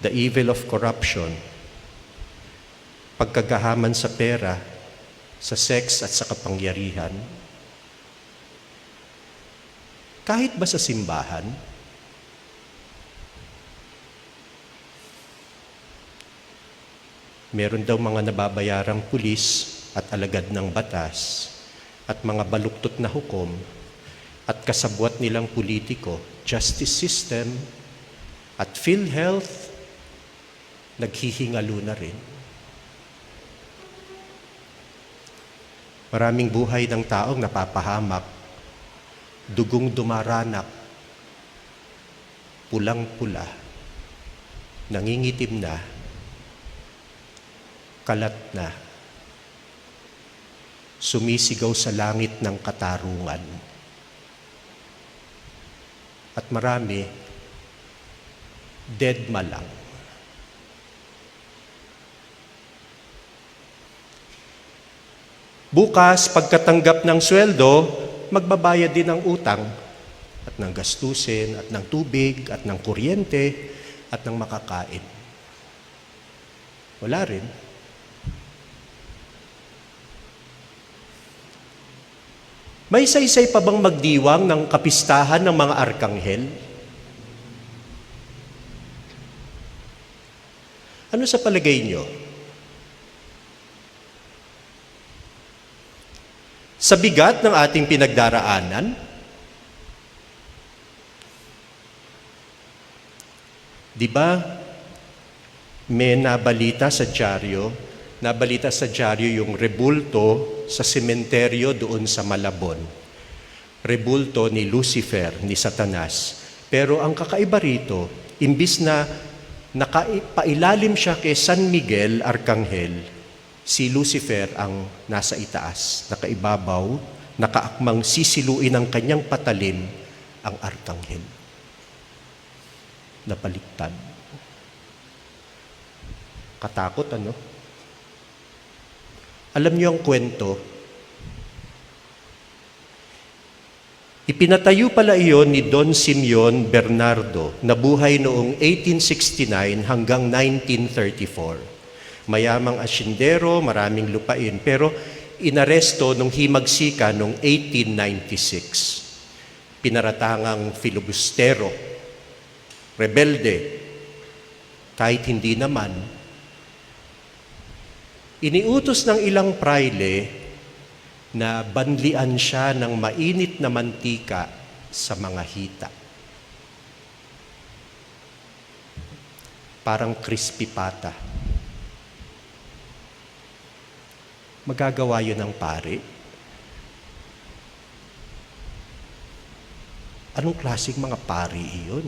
the evil of corruption, pagkagahaman sa pera, sa sex at sa kapangyarihan. Kahit ba sa simbahan, meron daw mga nababayarang pulis at alagad ng batas at mga baluktot na hukom at kasabwat nilang politiko, justice system at PhilHealth, naghihingalo na rin. Maraming buhay ng taong napapahamak, dugong dumaranak, pulang-pula, nangingitim na, kalat na, sumisigaw sa langit ng katarungan. At marami, dead ma lang. Bukas, pagkatanggap ng sweldo, magbabayad din ng utang at ng gastusin at ng tubig at ng kuryente at ng makakain. Wala rin. May saysay pa bang magdiwang ng kapistahan ng mga arkanghel? Ano sa palagay niyo? Sa bigat ng ating pinagdaraanan, di ba may nabalita sa dyaryo yung rebulto sa sementeryo doon sa Malabon. Rebulto ni Lucifer, ni Satanas. Pero ang kakaiba rito, imbis na nakapailalim siya kay San Miguel, Arkanghel, si Lucifer ang nasa itaas, nakaibabaw, nakaakmang sisiluin ng kanyang patalim ang Arkanghel. Napaliktad. Katakot, ano? Alam niyo ang kwento? Ipinatayo pala iyon ni Don Simeon Bernardo na buhay noong 1869 hanggang 1934. Mayamang asyendero, maraming lupain, pero inaresto nung himagsika noong 1896. Pinaratangang filibustero, rebelde, kahit hindi naman. Iniutos ng ilang praile na banlian siya ng mainit na mantika sa mga hita. Parang crispy pata. Magagawa yun ng pare? Anong klaseng mga pare iyon?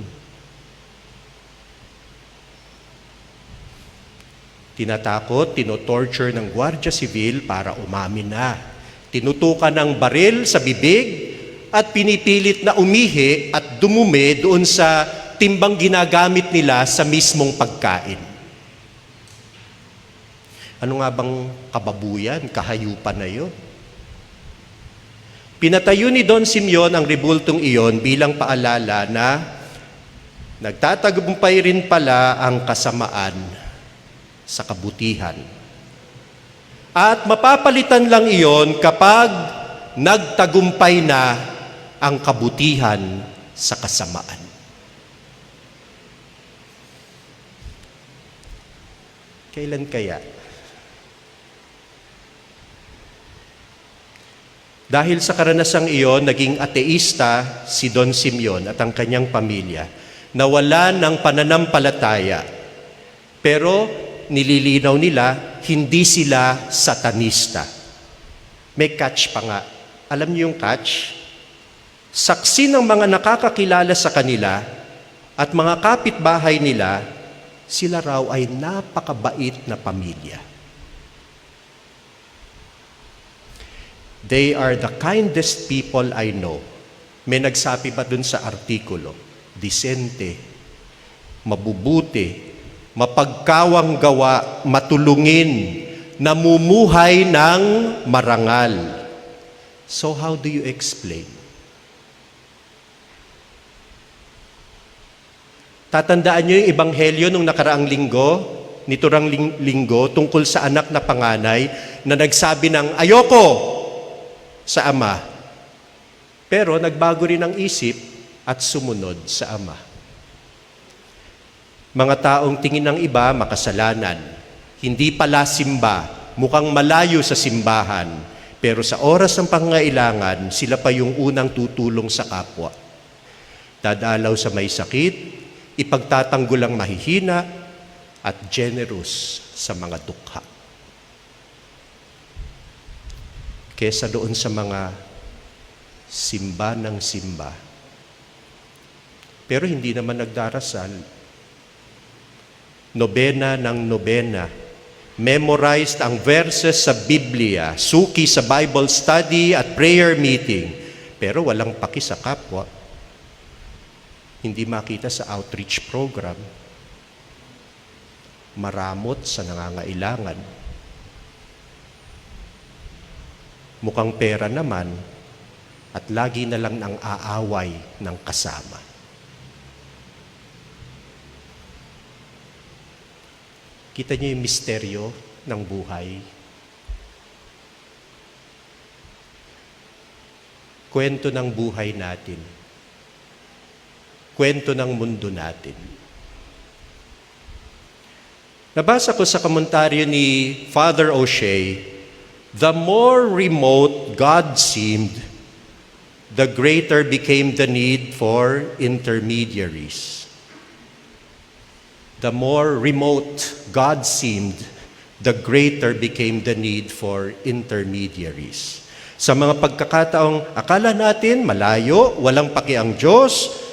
Tinatakot, tinotorture ng Guardia Civil para umamin na. Tinutukan ng baril sa bibig at pinipilit na umihi at dumumi doon sa timbang ginagamit nila sa mismong pagkain. Ano nga bang kababuyan, kahayupan na yun? Pinatayo ni Don Simeon ang rebultong iyon bilang paalala na nagtatagumpay rin pala ang kasamaan sa kabutihan. At mapapalitan lang iyon kapag nagtagumpay na ang kabutihan sa kasamaan. Kailan kaya? Dahil sa karanasang iyon, naging ateista si Don Simeon at ang kanyang pamilya. Nawalan ng pananampalataya. Pero nililinaw nila, hindi sila satanista. May catch pa nga. Alam niyo yung catch? Saksi ng mga nakakakilala sa kanila at mga kapitbahay nila, sila raw ay napakabait na pamilya. They are the kindest people I know. May nagsabi pa dun sa artikulo, disente, mabubuti, mapagkawang gawa, matulungin, namumuhay ng marangal. So how do you explain? Tatandaan niyo yung ebanghelyo nung nakaraang linggo, niturang linggo, tungkol sa anak na panganay na nagsabi ng ayoko sa ama. Pero nagbago rin ang isip at sumunod sa ama. Mga taong tingin ng iba makasalanan, hindi pala simba, mukhang malayo sa simbahan, pero sa oras ng pangangailangan, sila pa yung unang tutulong sa kapwa. Dadalaw sa may sakit, ipagtatanggol ang mahihina, at generous sa mga dukha. Kesa doon sa mga simba ng simba. Pero hindi naman nagdarasal. Nobena ng nobena. Memorized ang verses sa Biblia, suki sa Bible study at prayer meeting, pero walang paki sa kapwa. Hindi makita sa outreach program. Maramot sa nangangailangan. Mukhang pera naman at lagi na lang ang aaway ng kasama. Kita niyo yung misteryo ng buhay. Kwento ng buhay natin. Kwento ng mundo natin. Nabasa ko sa komentaryo ni Father O'Shea, the more remote God seemed, the greater became the need for intermediaries. The more remote God seemed, the greater became the need for intermediaries. Sa mga pagkakataong akala natin malayo, walang paki ang Diyos,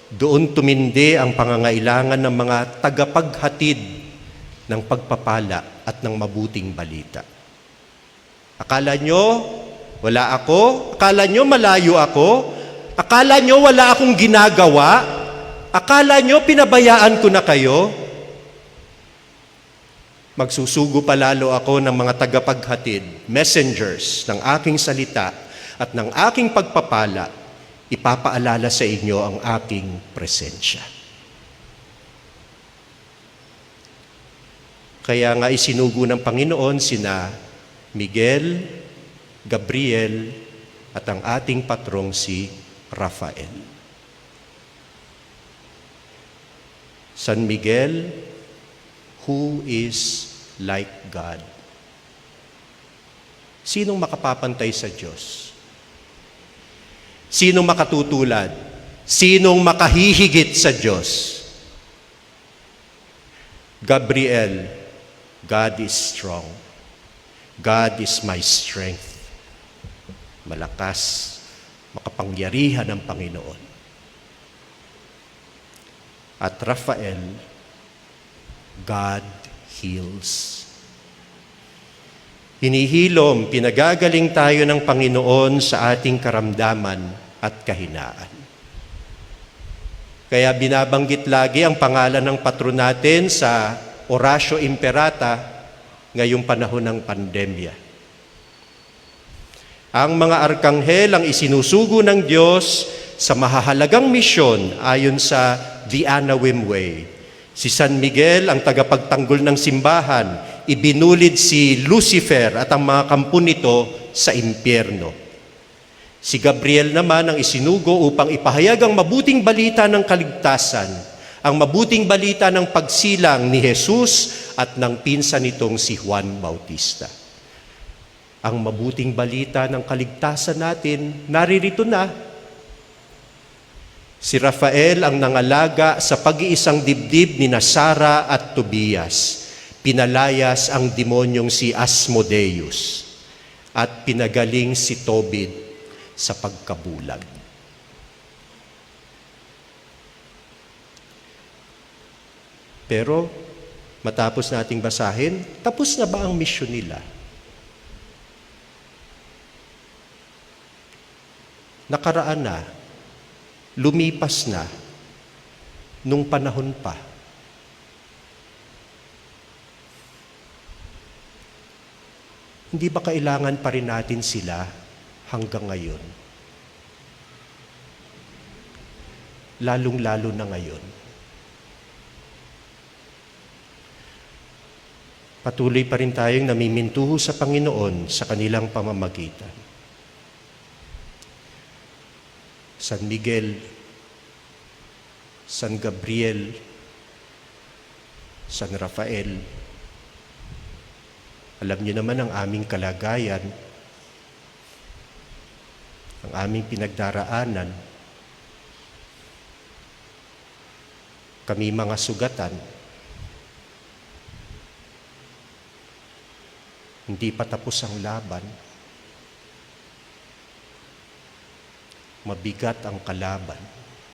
doon tumindi ang pangangailangan ng mga tagapaghatid ng pagpapala at ng mabuting balita. Akala nyo wala ako? Akala nyo malayo ako? Akala nyo wala akong ginagawa? Akala nyo pinabayaan ko na kayo? Magsusugo palalo ako ng mga tagapaghatid, messengers ng aking salita at ng aking pagpapala, ipapaalala sa inyo ang aking presensya. Kaya nga isinugo ng Panginoon sina Miguel, Gabriel, at ang ating patrong si Rafael. San Miguel, who is like God? Sinong makapapantay sa Diyos? Sinong makatutulad? Sinong makahihigit sa Diyos? Gabriel, God is strong. God is my strength. Malakas, makapangyarihan ng Panginoon. At Rafael, God heals. Hinihilom, pinagagaling tayo ng Panginoon sa ating karamdaman at kahinaan. Kaya binabanggit lagi ang pangalan ng patron natin sa Oratio Imperata ngayong panahon ng pandemya. Ang mga arkanghel ang isinusugo ng Diyos sa mahahalagang misyon ayon sa The Anawim Way. Si San Miguel ang tagapagtanggol ng simbahan, ibinulid si Lucifer at ang mga kampo nito sa impyerno. Si Gabriel naman ang isinugo upang ipahayag ang mabuting balita ng kaligtasan, ang mabuting balita ng pagsilang ni Jesus at ng pinsan nitong si Juan Bautista. Ang mabuting balita ng kaligtasan natin, naririto na. Si Rafael ang nangalaga sa pag-iisang dibdib ni Sara at Tobias. Pinalayas ang demonyong si Asmodeus at pinagaling si Tobit sa pagkabulag. Pero matapos nating basahin, tapos na ba ang misyon nila? Nakaraan na, lumipas na, nung panahon pa. Hindi ba kailangan pa rin natin sila hanggang ngayon? Lalong-lalo na ngayon. Patuloy pa rin tayong namimintuho sa Panginoon sa kanilang pamamagitan. San Miguel, San Gabriel, San Rafael, alam niyo naman ang aming kalagayan, ang aming pinagdaraanan, kami mga sugatan, hindi pa tapos ang laban, mabigat ang kalaban.